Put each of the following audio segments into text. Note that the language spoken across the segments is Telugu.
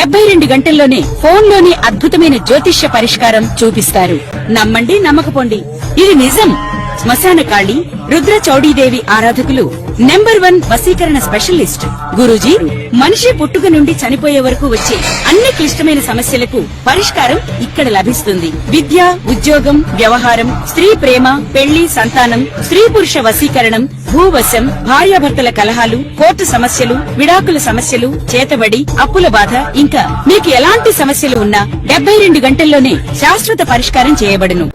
72 గంటల్లోనే ఫోన్లోని అద్భుతమైన జ్యోతిష్య పరిష్కారం చూపిస్తారు. నమ్మండి, నమ్మకపోండి, ఇది నిజం. శ్మశాన కాళి రుద్ర చౌడీదేవి ఆరాధకులు నంబర్ 1 వశీకరణ స్పెషలిస్ట్. గురూజీ మనిషి పుట్టుక నుండి చనిపోయే వరకు వచ్చే అన్ని క్లిష్టమైన సమస్యలకు పరిష్కారం ఇక్కడ లభిస్తుంది. విద్య, ఉద్యోగం, వ్యవహారం, స్త్రీ ప్రేమ, పెళ్లి, సంతానం, స్త్రీ పురుష వశీకరణం, భూవశం, భార్యాభర్తల కలహాలు, కోర్టు సమస్యలు, విడాకుల సమస్యలు, చేతబడి, అప్పుల బాధ, ఇంకా మీకు ఎలాంటి సమస్యలు ఉన్నా 72 గంటల్లోనే శాశ్వత పరిష్కారం చేయబడును.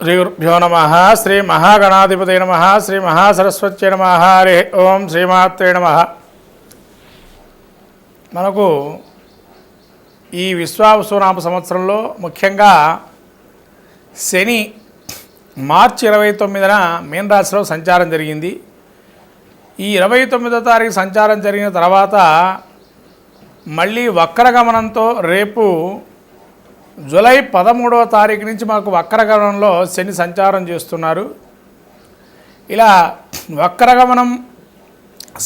శ్రీ గురుభ్యో నమః. శ్రీ మహాగణాధిపతయ నమః. శ్రీ మహాసరస్వత్యై నమః. హరి ఓం శ్రీమాత్రే నమః. మనకు ఈ విశ్వావసునామ సంవత్సరంలో ముఖ్యంగా శని మార్చి 29న మీనరాశిలో సంచారం జరిగింది. ఈ 29వ తారీఖు సంచారం జరిగిన తర్వాత మళ్ళీ వక్రగమనంతో రేపు జూలై 13వ తారీఖు నుంచి మనకు వక్రగమనంలో శని సంచారం చేస్తున్నారు. ఇలా వక్రగమనం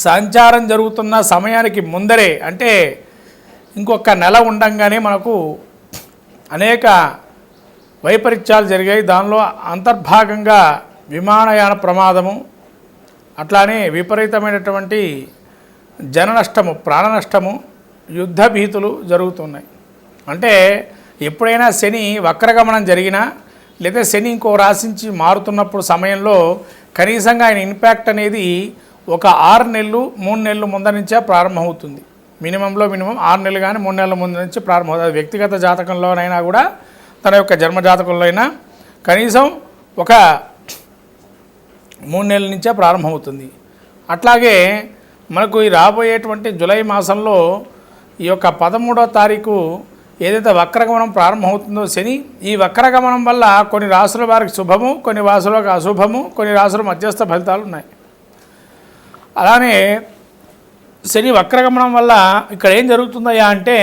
సంచారం జరుగుతున్న సమయానికి ముందరే, అంటే ఇంకొక నెల ఉండంగానే మనకు అనేక వైపరీత్యాలు జరిగాయి. దానిలో అంతర్భాగంగా విమానయాన ప్రమాదము, అట్లానే విపరీతమైనటువంటి జన నష్టము, ప్రాణ నష్టము, యుద్ధ భీతులు జరుగుతున్నాయి. అంటే ఎప్పుడైనా శని వక్రగమనం జరిగినా లేదా శని ఇంకో రాశించి మారుతున్నప్పుడు సమయంలో కనీసంగా ఆయన ఇంపాక్ట్ అనేది ఒక 6 నెలలు 3 నెలలు ముందర నుంచే ప్రారంభమవుతుంది. మినిమం 6 నెలలు కానీ 3 నెలల ముందు నుంచి ప్రారంభమవుతుంది. వ్యక్తిగత జాతకంలోనైనా కూడా తన యొక్క జన్మ జాతకంలో అయినా కనీసం ఒక 3 నెలల నుంచే ప్రారంభమవుతుంది. అట్లాగే మనకు ఈ రాబోయేటువంటి జూలై మాసంలో ఈ యొక్క 13వ తారీఖు ఏదైతే వక్రగమనం ప్రారంభమవుతుందో శని, ఈ వక్రగమనం వల్ల కొన్ని రాశుల వారికి శుభము, కొన్ని రాశులకు అశుభము, కొన్ని రాశుల మధ్యస్థ ఫలితాలు ఉన్నాయి. అలానే శని వక్రగమనం వల్ల ఇక్కడ ఏం జరుగుతుందయ్యా అంటే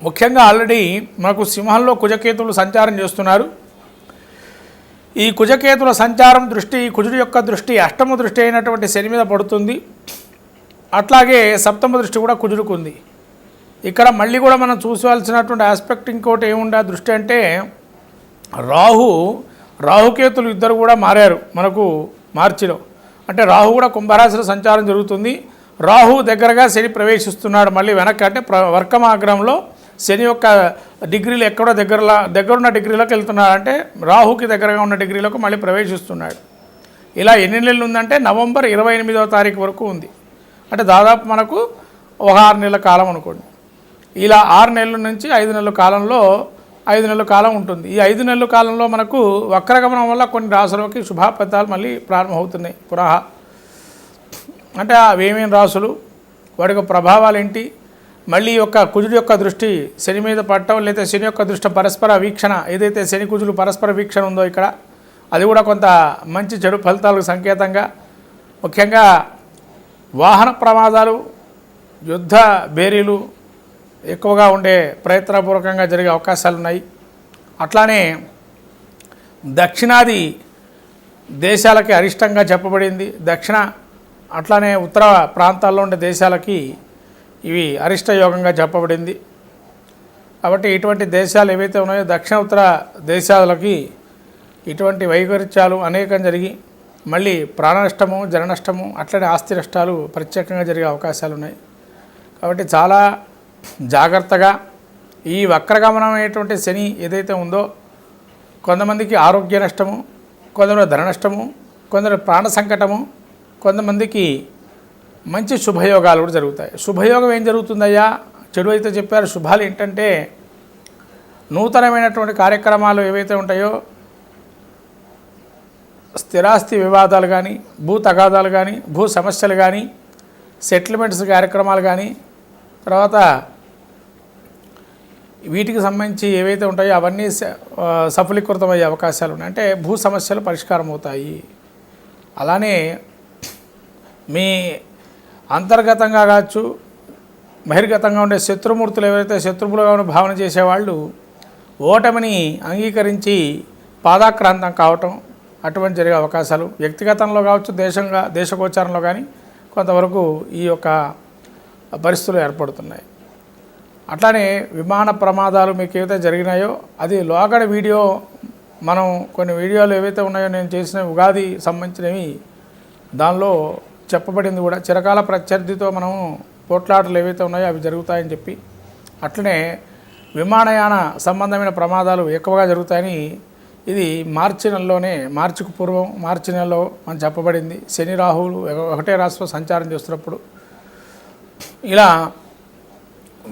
ముఖ్యంగా ఆల్రెడీ మనకు సింహంలో కుజకేతువులు సంచారం చేస్తున్నారు. ఈ కుజకేతుల సంచారం దృష్టి, కుజుడి యొక్క దృష్టి అష్టమ దృష్టి అయినటువంటి శని మీద పడుతుంది. అట్లాగే సప్తమ దృష్టి కూడా కుజుడికి ఉంది. ఇక్కడ మళ్ళీ కూడా మనం చూసుకోవాల్సినటువంటి ఆస్పెక్ట్ ఇంకోటి ఏముండా దృష్టి అంటే రాహుకేతులు ఇద్దరు కూడా మారారు మనకు మార్చిలో. అంటే రాహు కూడా కుంభరాశిలో సంచారం జరుగుతుంది. రాహు దగ్గరగా శని ప్రవేశిస్తున్నాడు మళ్ళీ వెనక్కి. అంటే వర్కమాగ్రహంలో శని యొక్క డిగ్రీలు ఎక్కడో దగ్గరున్న డిగ్రీలోకి వెళ్తున్నాడు. అంటే రాహుకి దగ్గరగా ఉన్న డిగ్రీలకు మళ్ళీ ప్రవేశిస్తున్నాడు. ఇలా ఎన్ని నెలలు ఉందంటే నవంబర్ 28వ తారీఖు వరకు ఉంది. అంటే దాదాపు మనకు ఒక 6 నెలల కాలం అనుకోండి. ఇలా 6 నెలల నుంచి 5 నెలల కాలంలో 5 నెలల కాలం ఉంటుంది. ఈ 5 నెలల కాలంలో మనకు వక్రగమనం వల్ల కొన్ని రాశులకి శుభఫలితాలు మళ్ళీ ప్రారంభమవుతున్నాయి పునః. అంటే అవేమేం రాశులు, వాటి ప్రభావాలు ఏంటి, మళ్ళీ యొక్క కుజుడి యొక్క దృష్టి శని మీద పడటం, లేదా శని యొక్క దృష్టి పరస్పర వీక్షణ, ఏదైతే శని కుజులు పరస్పర వీక్షణ ఉందో ఇక్కడ అది కూడా కొంత మంచి చెడు ఫలితాలకు సంకేతంగా. ముఖ్యంగా వాహన ప్రమాదాలు, యుద్ధ బేరీలు ఎక్కువగా ఉండే ప్రయత్నపూర్వకంగా జరిగే అవకాశాలు ఉన్నాయి. అట్లానే దక్షిణాది దేశాలకి అరిష్టంగా చెప్పబడింది. అట్లానే ఉత్తర ప్రాంతాల్లో ఉండే దేశాలకి ఇవి అరిష్ట యోగంగా చెప్పబడింది. కాబట్టి ఇటువంటి దేశాలు ఏవైతే ఉన్నాయో దక్షిణ ఉత్తర దేశాలకి ఇటువంటి వైపరీత్యాలు అనేకం జరిగి మళ్ళీ ప్రాణ నష్టము, జన నష్టము, అట్లనే ఆస్తి నష్టాలు ప్రత్యేకంగా జరిగే అవకాశాలు ఉన్నాయి. కాబట్టి చాలా జాగ్రత్తగా ఈ వక్రగమనం అనేటువంటి శని ఏదైతే ఉందో కొంతమందికి ఆరోగ్య నష్టము, కొందరు ధన నష్టము, కొందరు ప్రాణ సంకటము, కొంతమందికి మంచి శుభయోగాలు కూడా జరుగుతాయి. శుభయోగం ఏం జరుగుతుందయ్యా, చెడు అయితే చెప్పారు. శుభాలు ఏంటంటే నూతనమైనటువంటి కార్యక్రమాలు ఏవైతే ఉంటాయో స్థిరాస్తి వివాదాలు కానీ, భూ తగాదాలు కానీ, భూ సమస్యలు కానీ, సెటిల్మెంట్స్ కార్యక్రమాలు కానీ, తర్వాత వీటికి సంబంధించి ఏవైతే ఉంటాయో అవన్నీ సఫలీకృతమయ్యే అవకాశాలు ఉన్నాయి. అంటే భూ సమస్యలు పరిష్కారం అవుతాయి. అలానే మీ అంతర్గతంగా కావచ్చు, బహిర్గతంగా ఉండే శత్రుమూర్తులు ఎవరైతే శత్రువులుగా భావన చేసేవాళ్ళు ఓటమిని అంగీకరించి పాదాక్రాంతం కావటం అటువంటి జరిగే అవకాశాలు వ్యక్తిగతంలో కావచ్చు, దేశగోచారంలో కానీ కొంతవరకు ఈ యొక్క పరిస్థితులు ఏర్పడుతున్నాయి. అట్లానే విమాన ప్రమాదాలు మీకు ఏవైతే జరిగినాయో అది లోగడ వీడియో మనం కొన్ని వీడియోలు ఏవైతే ఉన్నాయో నేను చేసిన ఉగాది సంబంధించినవి దానిలో చెప్పబడింది కూడా చిరకాల ప్రత్యర్థితో మనం పోట్లాటలు ఏవైతే ఉన్నాయో అవి జరుగుతాయని చెప్పి అట్లనే విమానయాన సంబంధమైన ప్రమాదాలు ఎక్కువగా జరుగుతాయని ఇది మార్చి నెలలోనే మార్చికి పూర్వం మార్చి నెలలో మనం చెప్పబడింది. శని రాహువులు ఒకటే రాశిలో సంచారం చేస్తున్నప్పుడు ఇలా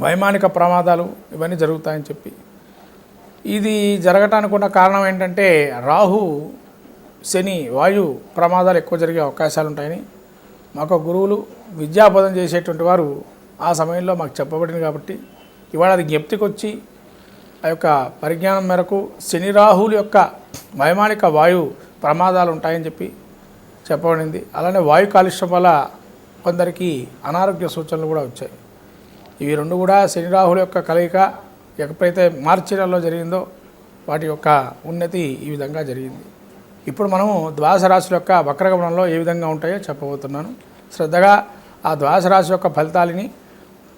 వైమానిక ప్రమాదాలు ఇవన్నీ జరుగుతాయని చెప్పి ఇది జరగటానికి ఉన్న కారణం ఏంటంటే రాహు శని వాయు ప్రమాదాలు ఎక్కువ జరిగే అవకాశాలు ఉంటాయని మాకు గురువులు విద్యాబోధన చేసేటువంటి వారు ఆ సమయంలో మాకు చెప్పబడింది. కాబట్టి ఇవాళ అది జ్ఞప్తికి వచ్చి ఆ యొక్క పరిజ్ఞానం మేరకు శని రాహువుల యొక్క వైమానిక వాయు ప్రమాదాలు ఉంటాయని చెప్పి చెప్పబడింది. అలానే వాయు కాలుష్యం వల్ల కొందరికి అనారోగ్య సూచనలు కూడా వచ్చాయి. ఇవి రెండు కూడా శని రాహుల యొక్క కలయిక ఎప్పుడైతే మార్చి నెలలో జరిగిందో వాటి యొక్క ఉన్నతి ఈ విధంగా జరిగింది. ఇప్పుడు మనము ద్వాదశ రాశుల యొక్క వక్రగమనంలో ఏ విధంగా ఉంటాయో చెప్పబోతున్నాను. శ్రద్ధగా ఆ ద్వాదశ రాశి యొక్క ఫలితాలని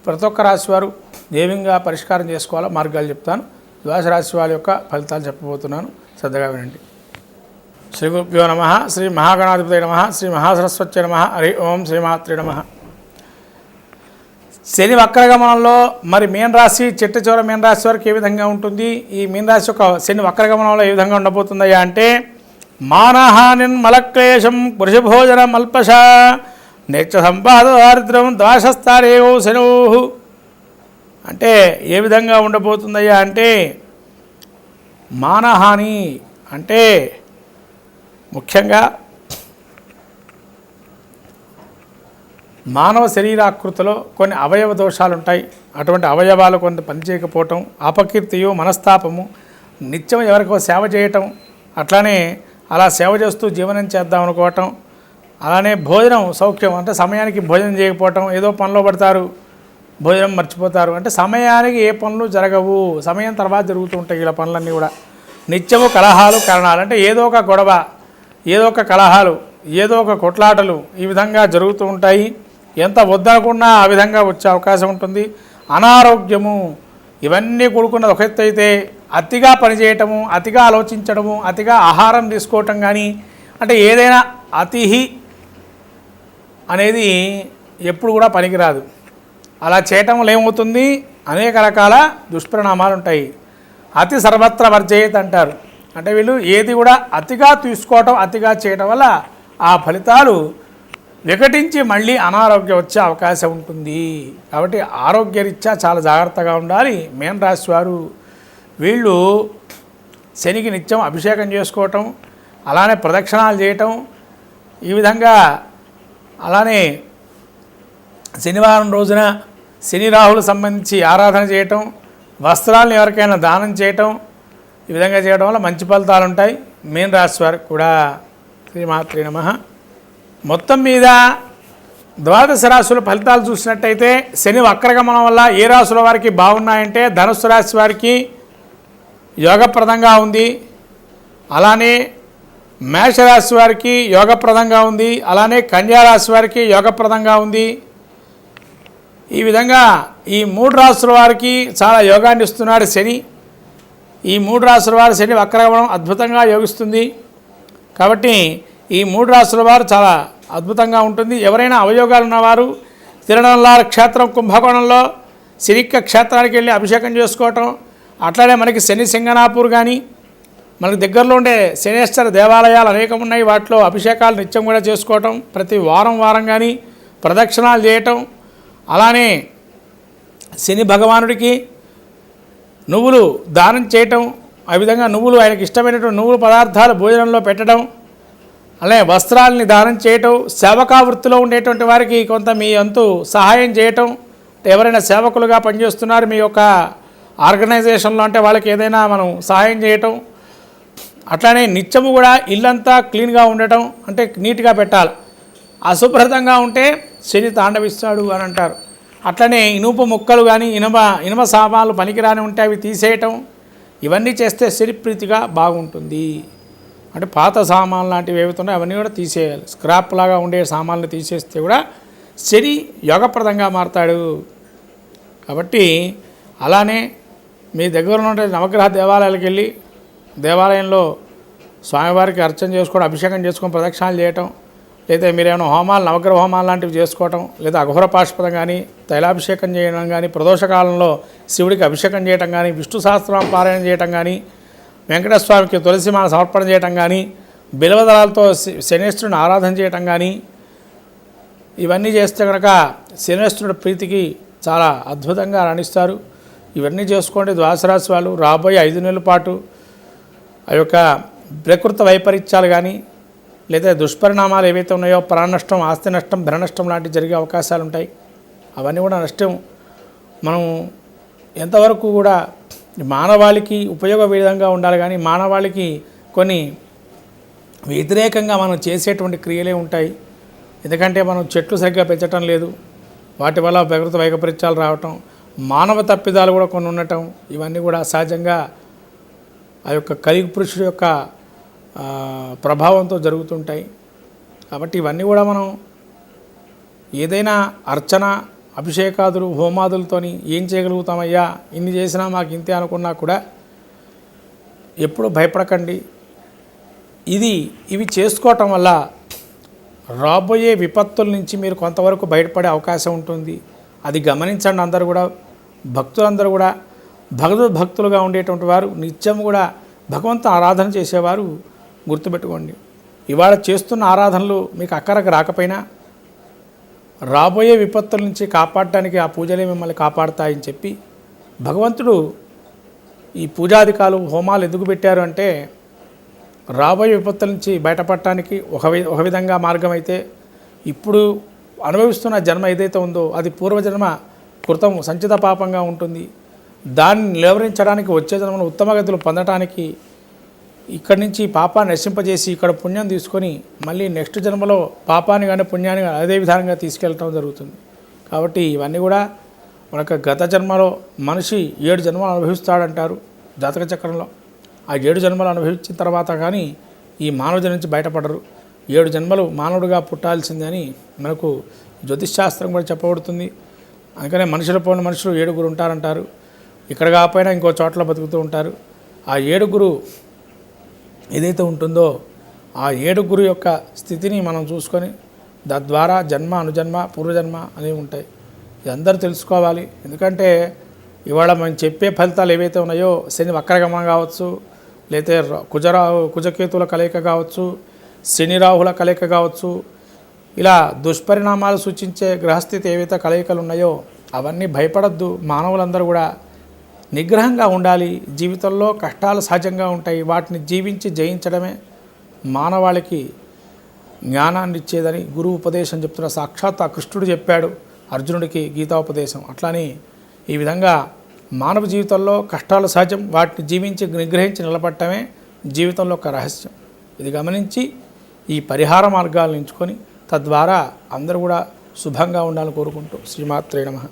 ప్రతి ఒక్క రాశి వారు ఏ విధంగా పరిష్కారం చేసుకోవాలో మార్గాలు చెప్తాను. ద్వాదశ రాశి వారి యొక్క ఫలితాలు చెప్పబోతున్నాను, శ్రద్ధగా వినండి. శ్రీ గురుభ్యో నమః. శ్రీ మహాగణాధిపతయ నమః. శ్రీ మహాసరస్వత్యై నమః. హరి ఓం శ్రీమాత్రే నమః. శని వక్రగమనంలో మరి మీన రాశి చిట్ట చివర మీన రాశి వరకు ఏ విధంగా ఉంటుంది, ఈ మీన రాశి యొక్క శని వక్రగమనంలో ఏ విధంగా ఉండబోతుందయ్యా అంటే మానహానిన్ మలక్లేశం పురుషభోజన మల్పష నిత్య సంపాద దారిద్ర్యం ద్వాదశస్థానేవో శనోహు అంటే ఏ విధంగా ఉండబోతుందయ్యా అంటే మానహాని అంటే ముఖ్యంగా మానవ శరీరాకృతిలో కొన్ని అవయవ దోషాలు ఉంటాయి. అటువంటి అవయవాలు కొంత పనిచేయకపోవటం, అపకీర్తియు మనస్తాపము, నిత్యం ఎవరికో సేవ చేయటం, అట్లానే అలా సేవ చేస్తూ జీవనం చేద్దాం అనుకోవటం, అలానే భోజనం సౌఖ్యం అంటే సమయానికి భోజనం చేయకపోవటం, ఏదో పనిలో పడతారు భోజనం మర్చిపోతారు అంటే సమయానికి ఏ పనులు జరగవు, సమయం తర్వాత జరుగుతూ ఉంటాయి ఇలా పనులన్నీ కూడా. నిత్యము కలహాలు కారణాలు అంటే ఏదో ఒక గొడవ, ఏదో ఒక కలహాలు, ఏదో ఒక కొట్లాటలు ఈ విధంగా జరుగుతూ ఉంటాయి. ఎంత వద్దనుకున్నా ఆ విధంగా వచ్చే అవకాశం ఉంటుంది. అనారోగ్యము ఇవన్నీ కూడుకున్నది ఒక ఎత్తు అయితే అతిగా పనిచేయటము, అతిగా ఆలోచించడము, అతిగా ఆహారం తీసుకోవటం కానీ అంటే ఏదైనా అతిహి అనేది ఎప్పుడు కూడా పనికిరాదు. అలా చేయటం వల్ల ఏమవుతుంది, అనేక రకాల దుష్పరిణామాలు ఉంటాయి. అతి సర్వత్ర వర్జయేత్ అంటారు. అంటే వీళ్ళు ఏది కూడా అతిగా తీసుకోవటం, అతిగా చేయటం వల్ల ఆ ఫలితాలు వికటించి మళ్ళీ అనారోగ్యం వచ్చే అవకాశం ఉంటుంది. కాబట్టి ఆరోగ్యరీత్యా చాలా జాగ్రత్తగా ఉండాలి మీన రాశి వారు. వీళ్ళు శనికి నిత్యం అభిషేకం చేసుకోవటం, అలానే ప్రదక్షిణాలు చేయటం, ఈ విధంగా అలానే శనివారం రోజున శని రాహులు సంబంధించి ఆరాధన చేయటం, వస్త్రాలను ఎవరికైనా దానం చేయటం, ఈ విధంగా చేయడం వల్ల మంచి ఫలితాలు ఉంటాయి మీన రాశి వారికి కూడా. శ్రీమాత్రే నమః. మొత్తం మీద ద్వాదశ రాశుల ఫలితాలు చూసినట్టయితే శని వక్రగమనం వల్ల ఏ రాశుల వారికి బాగున్నాయంటే ధనుస్సు రాశి వారికి యోగప్రదంగా ఉంది, అలానే మేషరాశి వారికి యోగప్రదంగా ఉంది, అలానే కన్యారాశి వారికి యోగప్రదంగా ఉంది. ఈ విధంగా ఈ మూడు రాశుల వారికి చాలా యోగాన్ని ఇస్తున్నాడు శని. ఈ మూడు రాశుల వారు శని వక్రగమనం అద్భుతంగా యోగిస్తుంది. కాబట్టి ఈ మూడు రాశుల వారు చాలా అద్భుతంగా ఉంటుంది. ఎవరైనా అవయోగాలు ఉన్నవారు తిరునల్లార క్షేత్రం కుంభకోణంలో శనిక్క క్షేత్రానికి వెళ్ళి అభిషేకం చేసుకోవటం, అట్లానే మనకి శని సింగనాపూర్ కానీ మనకి దగ్గరలో ఉండే శనేశ్వర దేవాలయాలు అనేకం ఉన్నాయి, వాటిలో అభిషేకాలు నిత్యం కూడా చేసుకోవటం, ప్రతి వారం కానీ ప్రదక్షిణాలు చేయటం, అలానే శని భగవానుడికి నువ్వులు దానం చేయటం, ఆ విధంగా నువ్వులు ఆయనకి ఇష్టమైనటువంటి నువ్వుల పదార్థాలు భోజనంలో పెట్టడం, అలాగే వస్త్రాలని దానం చేయటం, సేవకా వృత్తిలో ఉండేటువంటి వారికి కొంత మీ అంతు సహాయం చేయటం, ఎవరైనా సేవకులుగా పనిచేస్తున్నారు మీ యొక్క ఆర్గనైజేషన్లో అంటే వాళ్ళకి ఏదైనా మనం సహాయం చేయటం, అట్లానే నిత్యము కూడా ఇల్లంతా క్లీన్గా ఉండటం అంటే నీట్గా పెట్టాలి. అశుభ్రతంగా ఉంటే శని తాండవిస్తాడు అని అంటారు. అట్లనే ఇనుప ముక్కలు కానీ ఇనుమ సామాన్లు పనికిరాని ఉంటే అవి తీసేయటం, ఇవన్నీ చేస్తే శని ప్రీతిగా బాగుంటుంది. అంటే పాత సామాన్లు లాంటివి ఏవైతున్నాయో అవన్నీ కూడా తీసేయాలి. స్క్రాప్ లాగా ఉండే సామాన్లు తీసేస్తే కూడా శని యోగప్రదంగా మారతాడు. కాబట్టి అలానే మీ దగ్గర ఉన్న నవగ్రహ దేవాలయాలకు వెళ్ళి దేవాలయంలో స్వామివారికి అర్చన చేసుకోవడం, అభిషేకం చేసుకొని ప్రదక్షిణాలు చేయటం, లేదా మీరేమైనా హోమాలు నవగ్రహ హోమాలు లాంటివి చేసుకోవటం, లేదా అఘోర పాశుపతం కానీ తైలాభిషేకం చేయడం కానీ, ప్రదోషకాలంలో శివుడికి అభిషేకం చేయటం కానీ, విష్ణు సహస్రనామ పారాయణ చేయటం కానీ, వెంకటేశ్వర స్వామికి తులసిమాల సమర్పణ చేయటం కానీ, బిల్వదళాలతో శనేశ్వరుని ఆరాధన చేయటం కానీ, ఇవన్నీ చేస్తే కనుక శనేశ్వరుడి ప్రీతికి చాలా అద్భుతంగా రాణిస్తారు. ఇవన్నీ చేసుకోండి. ద్వాదశ రాశి వాళ్ళు రాబోయే 5 నెలల పాటు ఆ యొక్క ప్రకృతి వైపరీత్యాలు కానీ లేదా దుష్పరిణామాలు ఏవైతే ఉన్నాయో ప్రాణ నష్టం, ఆస్తి నష్టం, ధన నష్టం లాంటివి జరిగే అవకాశాలు ఉంటాయి. అవన్నీ కూడా నష్టం మనం ఎంతవరకు కూడా మానవాళికి ఉపయోగ విధంగా ఉండాలి, కానీ మానవాళికి కొన్ని వ్యతిరేకంగా మనం చేసేటువంటి క్రియలే ఉంటాయి. ఎందుకంటే మనం చెట్లు సరిగ్గా పెంచటం లేదు, వాటి వల్ల ప్రకృతి వైపరీత్యాలు రావటం, మానవ తప్పిదాలు కూడా కొన్ని ఉండటం, ఇవన్నీ కూడా సహజంగా ఆ యొక్క కలియుగ పురుషుడి యొక్క ప్రభావంతో జరుగుతుంటాయి. కాబట్టి ఇవన్నీ కూడా మనం ఏదైనా అర్చన, అభిషేకాదులు, హోమాదులతోని ఏం చేయగలుగుతామయ్యా, ఇన్ని చేసినా మాకు ఇంతే అనుకున్నా కూడా ఎప్పుడు భయపడకండి. ఇవి చేసుకోవటం వల్ల రాబోయే విపత్తుల నుంచి మీరు కొంతవరకు బయటపడే అవకాశం ఉంటుంది. అది గమనించండి. అందరూ కూడా భక్తులందరూ కూడా భగవద్భక్తులుగా ఉండేటువంటి వారు, నిత్యం కూడా భగవంతు ఆరాధన చేసేవారు గుర్తుపెట్టుకోండి. ఇవాళ చేస్తున్న ఆరాధనలు మీకు అక్కరకు రాకపోయినా రాబోయే విపత్తుల నుంచి కాపాడటానికి ఆ పూజలే మిమ్మల్ని కాపాడుతాయని చెప్పి భగవంతుడు ఈ పూజాధికాలు, హోమాలు ఎందుకు పెట్టారు అంటే రాబోయే విపత్తుల నుంచి బయటపడటానికి ఒక విధంగా మార్గం అయితే, ఇప్పుడు అనుభవిస్తున్న జన్మ ఏదైతే ఉందో అది పూర్వజన్మ కృతం సంచిత పాపంగా ఉంటుంది. దాన్ని నివారించడానికి, వచ్చే జన్మను ఉత్తమ గతులు పొందడానికి ఇక్కడి నుంచి పాపాన్ని నశింపజేసి ఇక్కడ పుణ్యం తీసుకొని మళ్ళీ నెక్స్ట్ జన్మలో పాపాన్ని కానీ పుణ్యాన్ని కానీ అదే విధానంగా తీసుకెళ్ళటం జరుగుతుంది. కాబట్టి ఇవన్నీ కూడా మనకు గత జన్మలో మనిషి 7 జన్మలు అనుభవిస్తాడంటారు జాతక చక్రంలో. ఆ 7 జన్మలు అనుభవించిన తర్వాత కానీ ఈ మానవ జన్మ నుంచి బయటపడరు. 7 జన్మలు మానవుడిగా పుట్టాల్సిందే అని మనకు జ్యోతిష్శాస్త్రం కూడా చెప్పబడుతుంది. అందుకనే మనుషుల పోయిన మనుషులు 7 ఉంటారంటారు. ఇక్కడ కాకపోయినా ఇంకో చోట్ల బతుకుతూ ఉంటారు. ఆ 7 ఏదైతే ఉంటుందో ఆ 7 యొక్క స్థితిని మనం చూసుకొని తద్వారా జన్మ, అనుజన్మ, పూర్వజన్మ అనేవి ఉంటాయి. ఇది అందరూ తెలుసుకోవాలి. ఎందుకంటే ఇవాళ మనం చెప్పే ఫలితాలు ఏవైతే ఉన్నాయో శని వక్రగమనం కావచ్చు, లేతే కుజకేతుల కలయిక కావచ్చు, శని రాహుల కలయిక కావచ్చు, ఇలా దుష్పరిణామాలు సూచించే గ్రహస్థితి ఏవైతే కలయికలు ఉన్నాయో అవన్నీ భయపడద్దు. మానవులందరూ కూడా నిగ్రహంగా ఉండాలి. జీవితంలో కష్టాలు సహజంగా ఉంటాయి, వాటిని జీవించి జయించడమే మానవాళికి జ్ఞానాన్ని ఇచ్చేదని గురువు ఉపదేశం చెప్తున్న సాక్షాత్ ఆ కృష్ణుడు చెప్పాడు అర్జునుడికి గీతాపదేశం. అట్లానే ఈ విధంగా మానవ జీవితంలో కష్టాలు సహజం, వాటిని జీవించి నిగ్రహించి నిలబడటమే జీవితంలో ఒక రహస్యం. ఇది గమనించి ఈ పరిహార మార్గాలను ఎంచుకొని తద్వారా అందరూ కూడా శుభంగా ఉండాలని కోరుకుంటూ శ్రీమాత్రే నమః.